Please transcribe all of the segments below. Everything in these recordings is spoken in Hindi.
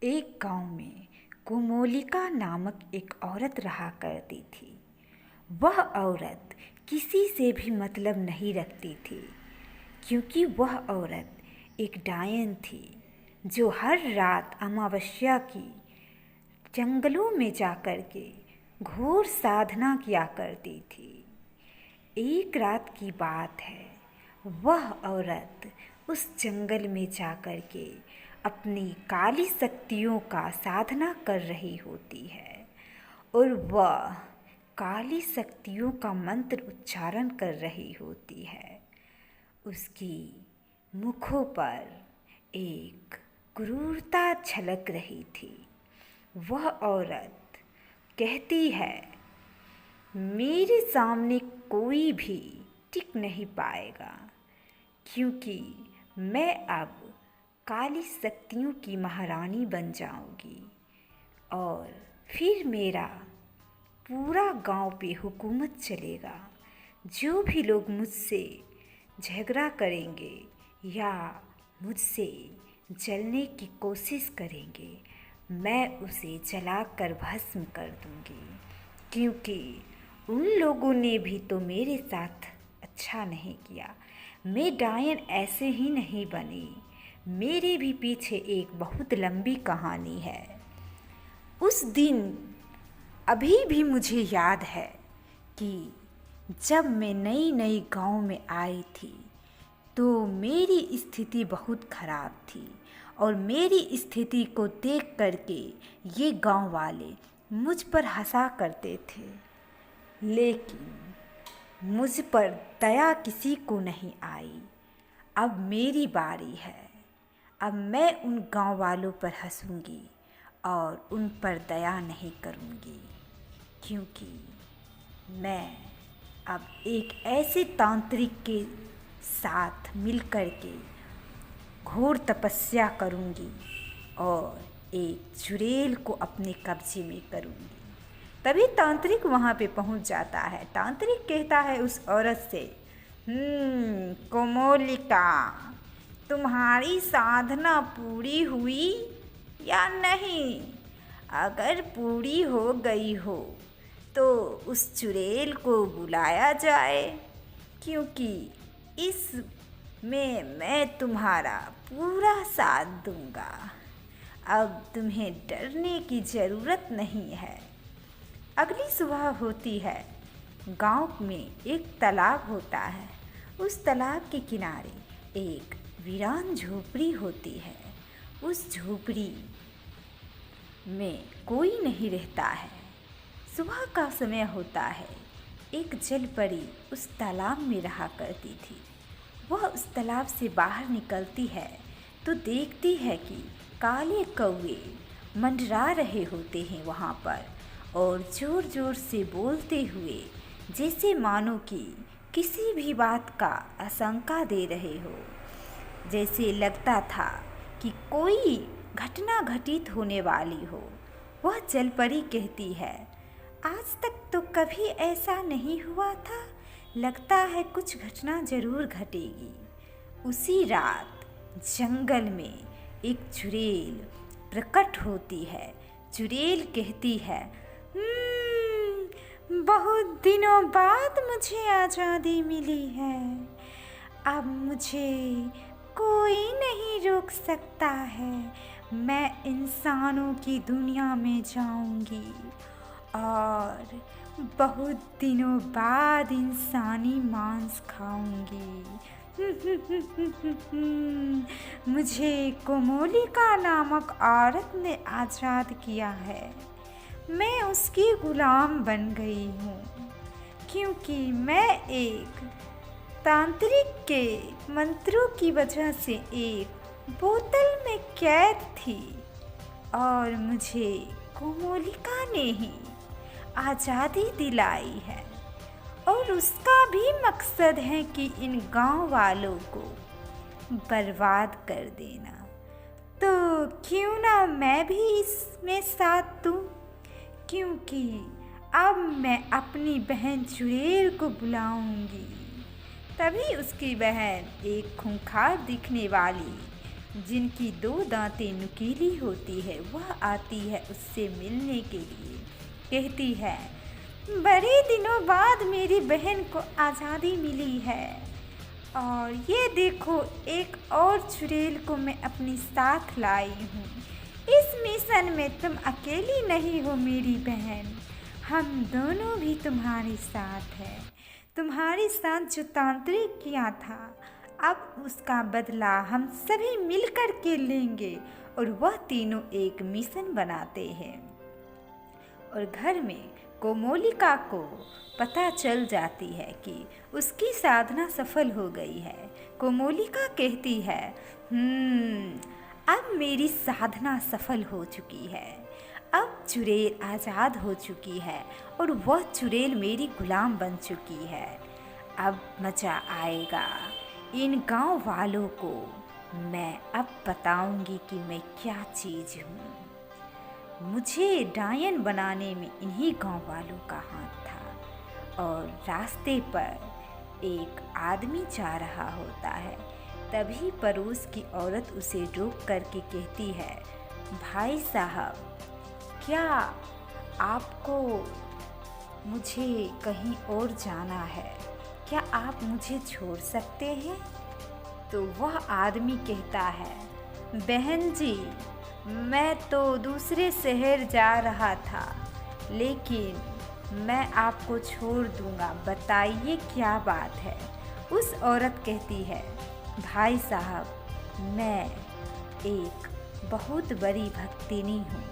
एक गांव में कोमोलिका नामक एक औरत रहा करती थी। वह औरत किसी से भी मतलब नहीं रखती थी, क्योंकि वह औरत एक डायन थी जो हर रात अमावस्या की जंगलों में जाकर के घोर साधना किया करती थी। एक रात की बात है, वह औरत उस जंगल में जाकर के अपनी काली शक्तियों का साधना कर रही होती है और वह काली शक्तियों का मंत्र उच्चारण कर रही होती है। उसकी मुखों पर एक क्रूरता झलक रही थी। वह औरत कहती है, मेरे सामने कोई भी टिक नहीं पाएगा, क्योंकि मैं अब काली शक्तियों की महारानी बन जाऊंगी और फिर मेरा पूरा गांव पे हुकूमत चलेगा। जो भी लोग मुझसे झगड़ा करेंगे या मुझसे जलने की कोशिश करेंगे, मैं उसे जलाकर भस्म कर दूंगी, क्योंकि उन लोगों ने भी तो मेरे साथ अच्छा नहीं किया। मैं डायन ऐसे ही नहीं बनी, मेरे भी पीछे एक बहुत लंबी कहानी है। उस दिन अभी भी मुझे याद है कि जब मैं नई नई गांव में आई थी तो मेरी स्थिति बहुत ख़राब थी और मेरी स्थिति को देख करके ये गांव वाले मुझ पर हंसा करते थे, लेकिन मुझ पर दया किसी को नहीं आई। अब मेरी बारी है। अब मैं उन गांव वालों पर हंसूंगी और उन पर दया नहीं करूंगी, क्योंकि मैं अब एक ऐसे तांत्रिक के साथ मिलकर के घोर तपस्या करूंगी और एक चुड़ैल को अपने कब्जे में करूंगी। तभी तांत्रिक वहाँ पे पहुँच जाता है। तांत्रिक कहता है उस औरत से, कोमोलिका, तुम्हारी साधना पूरी हुई या नहीं? अगर पूरी हो गई हो तो उस चुड़ैल को बुलाया जाए, क्योंकि इस में मैं तुम्हारा पूरा साथ दूंगा। अब तुम्हें डरने की ज़रूरत नहीं है। अगली सुबह होती है। गांव में एक तालाब होता है। उस तालाब के किनारे एक वीरान झोपड़ी होती है। उस झोपड़ी में कोई नहीं रहता है। सुबह का समय होता है। एक जलपरी उस तालाब में रहा करती थी। वह उस तालाब से बाहर निकलती है तो देखती है कि काले कौवे मंडरा रहे होते हैं वहाँ पर, और ज़ोर ज़ोर से बोलते हुए, जैसे मानो कि किसी भी बात का आशंका दे रहे हो। जैसे लगता था कि कोई घटना घटित होने वाली हो। वह जलपरी कहती है, आज तक तो कभी ऐसा नहीं हुआ था, लगता है कुछ घटना ज़रूर घटेगी। उसी रात जंगल में एक चुड़ैल प्रकट होती है। चुड़ैल कहती है, बहुत दिनों बाद मुझे आज़ादी मिली है। अब मुझे कोई नहीं रोक सकता है। मैं इंसानों की दुनिया में जाऊंगी और बहुत दिनों बाद इंसानी मांस खाऊंगी। मुझे कोमोलिका नामक औरत ने आज़ाद किया है। मैं उसकी गुलाम बन गई हूँ, क्योंकि मैं एक तांत्रिक के मंत्रों की वजह से एक बोतल में कैद थी और मुझे कोमोलिका ने ही आज़ादी दिलाई है। और उसका भी मकसद है कि इन गांव वालों को बर्बाद कर देना। तो क्यों ना मैं भी इसमें साथ दूँ, क्योंकि अब मैं अपनी बहन चुड़ैल को बुलाऊंगी। तभी उसकी बहन, एक खूंखार दिखने वाली जिनकी 2 दांतें नुकीली होती है, वह आती है उससे मिलने के लिए। कहती है, बड़े दिनों बाद मेरी बहन को आज़ादी मिली है और ये देखो एक और चुड़ैल को मैं अपने साथ लाई हूँ। इस मिशन में तुम अकेली नहीं हो मेरी बहन, हम दोनों भी तुम्हारे साथ हैं। तुम्हारे साथ जो तांत्रिक किया था, अब उसका बदला हम सभी मिलकर के लेंगे। और वह तीनों एक मिशन बनाते हैं और घर में कोमोलिका को पता चल जाती है कि उसकी साधना सफल हो गई है। कोमोलिका कहती है, अब मेरी साधना सफल हो चुकी है, अब चुड़ैल आज़ाद हो चुकी है और वह चुड़ैल मेरी गुलाम बन चुकी है। अब मज़ा आएगा। इन गांव वालों को मैं अब बताऊंगी कि मैं क्या चीज़ हूँ। मुझे डायन बनाने में इन्हीं गांव वालों का हाथ था। और रास्ते पर एक आदमी जा रहा होता है। तभी पड़ोस की औरत उसे रोक करके कहती है, भाई साहब, क्या आपको मुझे कहीं और जाना है? क्या आप मुझे छोड़ सकते हैं? तो वह आदमी कहता है, बहन जी, मैं तो दूसरे शहर जा रहा था, लेकिन मैं आपको छोड़ दूंगा, बताइए क्या बात है। उस औरत कहती है, भाई साहब, मैं एक बहुत बड़ी भक्तिनी हूँ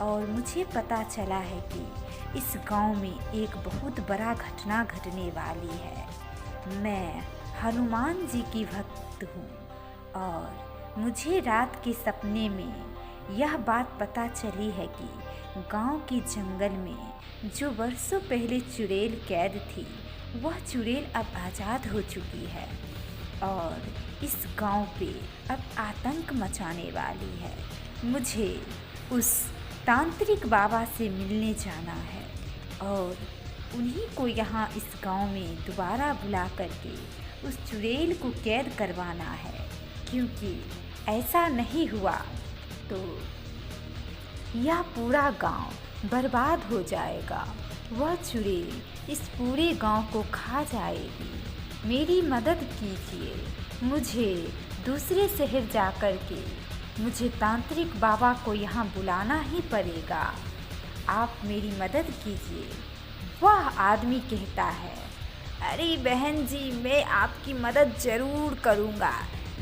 और मुझे पता चला है कि इस गांव में एक बहुत बड़ा घटना घटने वाली है। मैं हनुमान जी की भक्त हूँ और मुझे रात के सपने में यह बात पता चली है कि गांव के जंगल में जो वर्षों पहले चुड़ैल कैद थी, वह चुड़ैल अब आज़ाद हो चुकी है और इस गांव पे अब आतंक मचाने वाली है। मुझे उस तांत्रिक बाबा से मिलने जाना है और उन्हीं को यहाँ इस गांव में दोबारा बुला करके उस चुड़ैल को कैद करवाना है, क्योंकि ऐसा नहीं हुआ तो यह पूरा गांव बर्बाद हो जाएगा। वह चुड़ैल इस पूरे गांव को खा जाएगी। मेरी मदद कीजिए, मुझे दूसरे शहर जा कर के मुझे तांत्रिक बाबा को यहाँ बुलाना ही पड़ेगा। आप मेरी मदद कीजिए। वह आदमी कहता है, अरे बहन जी, मैं आपकी मदद ज़रूर करूँगा,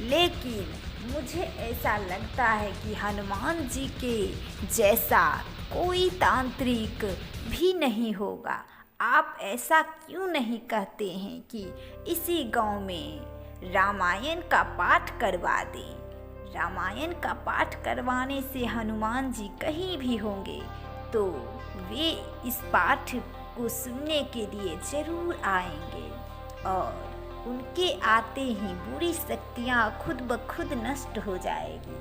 लेकिन मुझे ऐसा लगता है कि हनुमान जी के जैसा कोई तांत्रिक भी नहीं होगा। आप ऐसा क्यों नहीं कहते हैं कि इसी गांव में रामायण का पाठ करवा दें? रामायण का पाठ करवाने से हनुमान जी कहीं भी होंगे तो वे इस पाठ को सुनने के लिए ज़रूर आएंगे और उनके आते ही बुरी शक्तियाँ खुद ब खुद नष्ट हो जाएगी,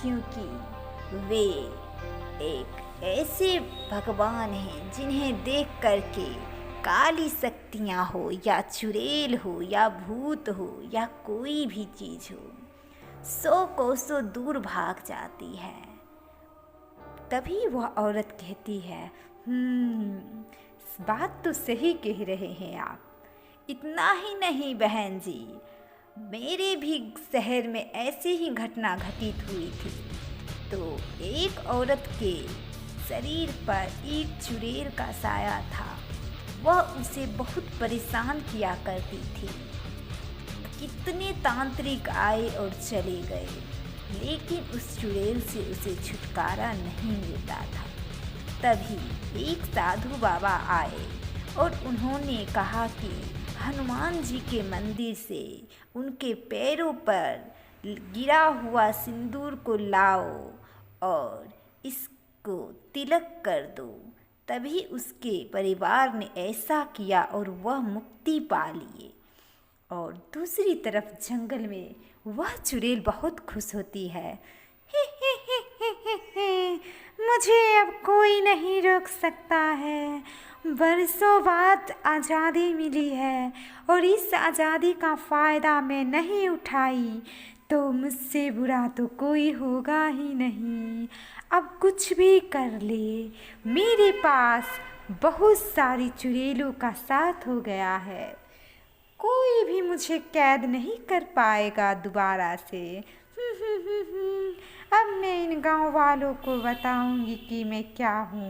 क्योंकि वे एक ऐसे भगवान हैं जिन्हें देख करके काली शक्तियाँ हो या चुड़ैल हो या भूत हो या कोई भी चीज़ हो, 100 कोसों दूर भाग जाती है। तभी वह औरत कहती है, बात तो सही कह रहे हैं आप। इतना ही नहीं बहन जी, मेरे भी शहर में ऐसी ही घटना घटित हुई थी। तो एक औरत के शरीर पर एक चुड़ैल का साया था। वह उसे बहुत परेशान किया करती थी। कितने तांत्रिक आए और चले गए, लेकिन उस चुड़ैल से उसे छुटकारा नहीं मिलता था। तभी एक साधु बाबा आए और उन्होंने कहा कि हनुमान जी के मंदिर से उनके पैरों पर गिरा हुआ सिंदूर को लाओ और इसको तिलक कर दो। तभी उसके परिवार ने ऐसा किया और वह मुक्ति पा लिए। और दूसरी तरफ जंगल में वह चुड़ैल बहुत खुश होती है। मुझे अब कोई नहीं रोक सकता है। बरसों बाद आज़ादी मिली है और इस आज़ादी का फ़ायदा मैं नहीं उठाई, तो मुझसे बुरा तो कोई होगा ही नहीं। अब कुछ भी कर ले, मेरे पास बहुत सारी चुड़ैलों का साथ हो गया है। कोई भी मुझे कैद नहीं कर पाएगा दोबारा से। अब मैं इन गांव वालों को बताऊंगी कि मैं क्या हूँ।